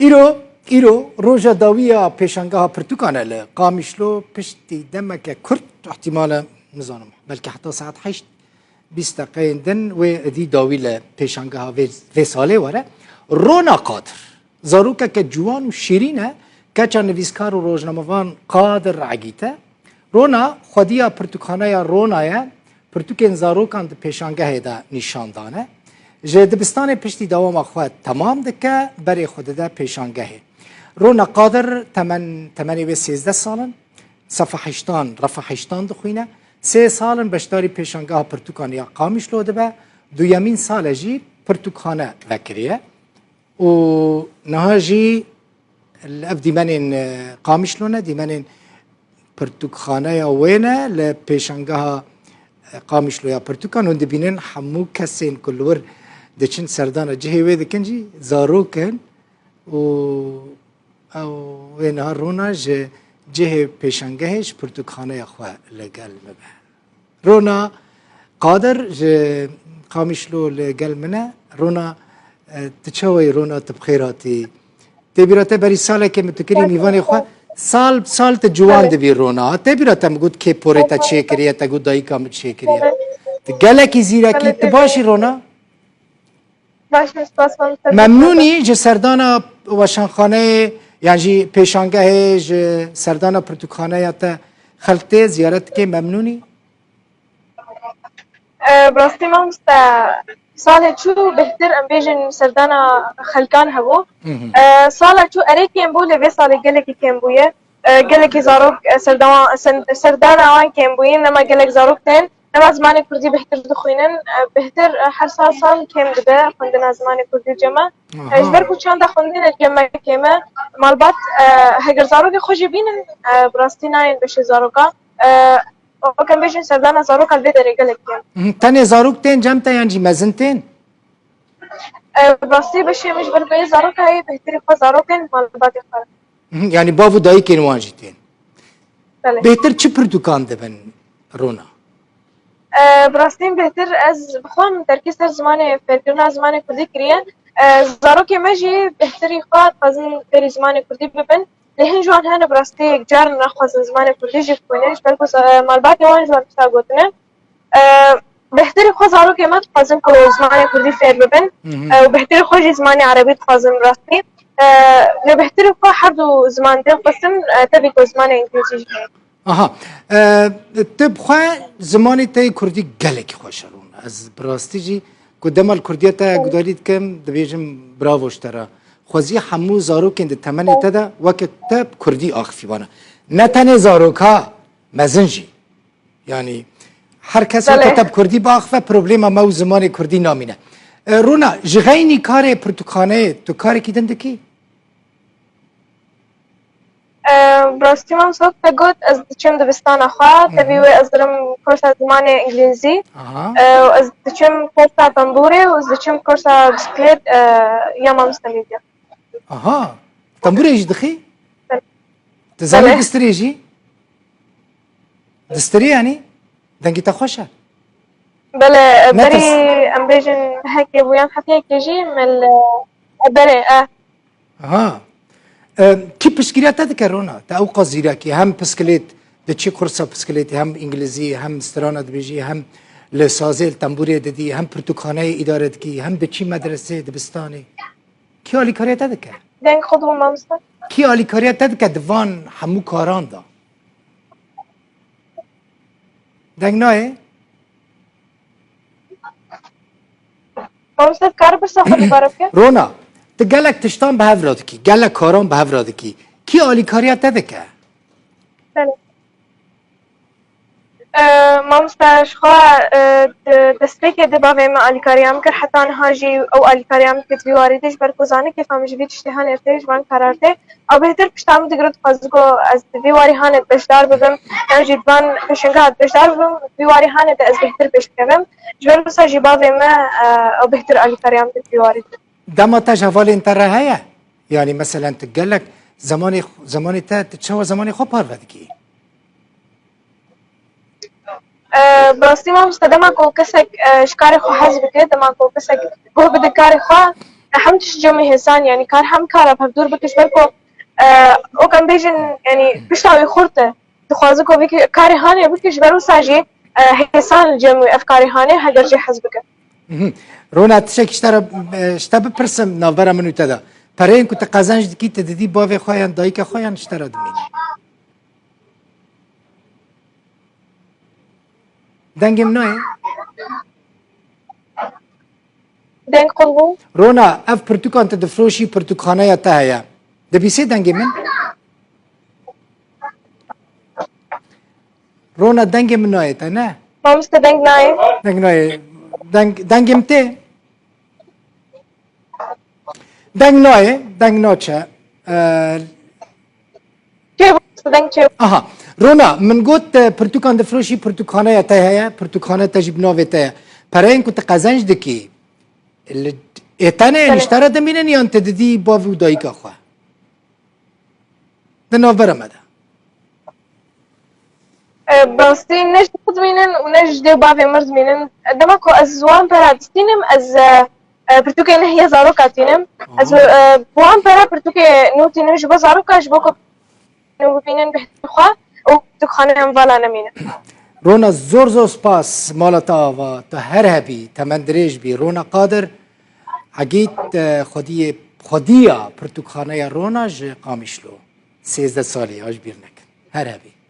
ایرو روژا داویا پیشنگاه پرتوکانه لقامیشلو پشتی دمک کرد احتمالا نزانم بلکه حتی ساعت 8 20 دقیقه دن و دی داوی لپیشنگاه و ساله وره رونا قادر زاروکه که جوان و شیرینه که چه نویسکار و روزنامه‌وان قادر عگیته رونا خودیا پرتوکانه رونایه پرتوکین زاروکان د پیشنگاه دا نشان دانه جه دبستان پشتی دوام خود تمام دکه برای خود دا پیشنگاهه رونا قادر تمنی و 13 سالن صفحه هشتان رفع هشتان دخوینه 3 سالن بشتاری پیشنگاه پرتوکان یا قامیش لوده به دویمین سال جی پرتوکانه وکریه و نها جی الاف دیمنین قامیش لونه دیمنین پرتوکانه یا وینه لپیشنگاه قامیش لویا پرتوکان و دبینن حمو کسین کلور دچن سردان جهه وی دکنجی زاروکن و او نهار رونا جهه پیشنگهش پرتوکانه خواه لگل مبه رونا قادر قامیشلو لگل منه رونا تچوی رونا تبخیراتی تبیراته بری ساله که متکری میوانی خواه سال تجوان دبی رونا تبیراته مگود که پوره تا چه کریه تا گود دایی کامت چه کریه گله کی زیره کی تباشی رونا ممنونی جه سردانا وشانخانه یعنی پیشانگاه جه سردانا پرتوکانه یا تا خلطه زیارت که ممنونی؟ براستی ما سال چو بهتر ام بیجن سردانا خلکان هبو سال چو اره کم بو لوی سال گله کی کم بویه گله کی زاروک سردانا آن کم بویه نما گله کی زاروک تن نما زمان کردی بهتر دخوینن بهتر هر سال کم دبه خوندن زمان کردی جمع اجبر کو چند خوندن جمع کمه مالبات هگر زاروک خوشی بینن براستی ناین بشه زاروکا او کم بیشن سردانا زاروک البته درگله کم تنه زاروک تن جمع تا یعنی مزن تن براستی بشه مجبر به زاروک های بهتری خو زاروکن مالبات خار یعنی باو دایی کن واجی تن بله بهتر چه پرتوکان دبن رونا براستین بهتر از بخوام ترکیز در زمان فرقنا زمان کردی کریه زاروک مجی بهتری خواد خازن بری زمان کردی ببن لهن جوان هنه براستی یک جار نخوازن زمان کردی جی کننش بلکو مالبات وان جوان بسا گوتنه بهتری خو زاروک مت خازن که زمان کردی فیر ببن و بهتری خوش زمان عربی خازن براستی بهتری خو هر دو زمان دل قسم تبی که زمان انگلیسی آها تبخوا زمانی تای کردی گله کی خوش رون از براستی جی کدام الکردیه تا گدارید کم دبیجم براوش ترا خوزی همو زاروکین ده تمنی تدا وقت تب کردی آخفی بانه نه تنه زاروکا مزنجی یعنی هر کسی که تب کردی باخفه پروبلم ما زمان کردی نامینه رونا جغینی کار پرتوکانه تو کاری کی دنده کی؟ براستی من صوت تقول از دچم دبستان أخوات تبي از درم كورس زمان إنجليزي وأز دچم كورس تنبوري وأز دچم كورس بسكليت يا ما مستميديا آها تنبوري إيش دخي؟ تزامي دستري يجي؟ دستري يعني؟ دنجي تخوشة بله بري أم بيجن هيك ويان حتى هيك يجي من بله آها کی پسکریت داد رونا تا او قضیه کی هم پسکلیت د چی کورس پسکلیت هم انگلیسی هم استرانه دبیجی هم لسازل تنبوری ددی هم پرتوکانه اداره کی هم د چی مدرسه دبستانی کی علی کاریت داد که دنگ خودم مامستا کی علی کاریت داد که دوان همو کاران دا دنگ نه مامستا کار بس خودی بارب که رونا گلک تشتان به هفراد کی گلک کاران به هفراد کی عالی کاریت داده که بله مامستاش خواه دستری که دباوه ما علی کاریام کر حتی نهاجی او علی کاریام که توی واردش برکوزانه که فهمش بید اشتهان ارتش من قرارته او بهتر پشتام دگرد خواستگو از توی واری هانت بشدار ببم نجید من پشنگات بشدار ببم توی واری هانت از بهتر بشکرم جبر بسا جباوه ما او بهتر علی کاریام توی وارد دما تجاوال انت رهاية يعني مثلا تقلك زماني تا تشوى زماني خو پاروادگی براستی ما مستدما کو کسک شکار خو حزب که دما کو کسک گوه بده کار خو هم تشجمي هسان يعني كار هم كارا بهدور بكش بركو او كان بيجن يعني بيشتاوي خورته تخوازكو بك كاري هاني بكش برو ساجي هسان الجمعي افكاري هاني هدر جي حزبك رونا تشك اشتا بپرسم نافبرا منو تدا پرین کو تقازنج دکی تدیدی باوی خویان دایک خویان اشترا دمینه دنگم نوه دنگ قلبو رونا اف پرتوکان تدفروشی پرتوکانه یا تهیا دبیسه دنگم من رونا دنگم نوه تا نه ما مست دنگ ناي دنگ نوه دنگم ته دنگ نوه دنگ نوچه كيف مست دنگ كيف آها رونا من قلت برتقان دفروشي برتقانة يا تاهيا برتقانة تجيب نوفي تاهيا برين كنت قازنج دكي اتانا نشترى دمينن يا انت دي بافي ودايك اخوة ده نوف برمدا بستين نج مزمينن ونج دي بافي مرزمينن دمكو ازوان براد ستينم از برتوكي نهي زارو كاتينم از بوان برا برتوكي نوتي نج بزارو كاش بوكو نوبينن بحتخوا وتخانه ام فالا نمينه رونا زور سباس مالتا و تا هر هبي تمن دريج بي رونا قادر عقيت خدية برتقانة يا رونا جي قامشلو 13 سالي اج بيرنك هر هبي